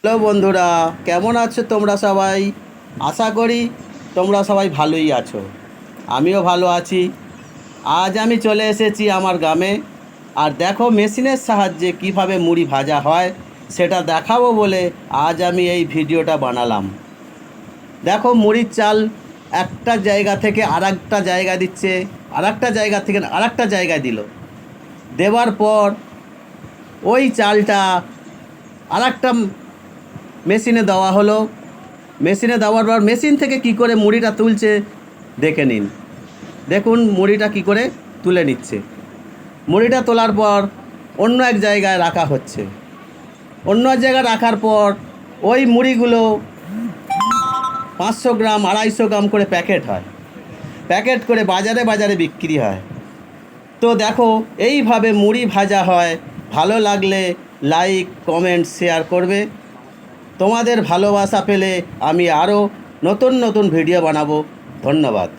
Hello বন্ধুরা, কেমন আছো তোমরা সবাই? আশা করি তোমরা সবাই ভালোই আছো। আমিও ভালো আছি। আজ আমি চলে এসেছি আমার গ্রামে। আর দেখো মেশিনের সাহায্যে কিভাবে মুড়ি ভাজা হয় সেটা দেখাবো বলে আজ আমি এই ভিডিওটা বানালাম। দেখো মুড়ির চাল একটা জায়গা থেকে আরেকটা জায়গা দিচ্ছে, আরেকটা জায়গা থেকে আরেকটা জায়গায় দিল। দেওয়ার পর ওই চালটা আরেকটা মেশিনে দেওয়া হলো। মেশিনে দেওয়ার পর মেশিন থেকে কি করে মুড়িটা তুলছে দেখে নিন। দেখুন মুড়িটা কি করে তুলে নিচ্ছে। মুড়িটা তোলার পর অন্য এক জায়গায় রাখা হচ্ছে। অন্য এক জায়গায় রাখার পর ওই মুড়িগুলো 500 গ্রাম 250 গ্রাম করে প্যাকেট হয়, প্যাকেট করে বাজারে বাজারে বিক্রি হয়। তো দেখো এইভাবে মুড়ি ভাজা হয়। ভালো লাগলে লাইক কমেন্ট শেয়ার করবে। তোমাদের ভালোবাসা পেলে আমি আরও নতুন নতুন ভিডিও বানাবো। ধন্যবাদ।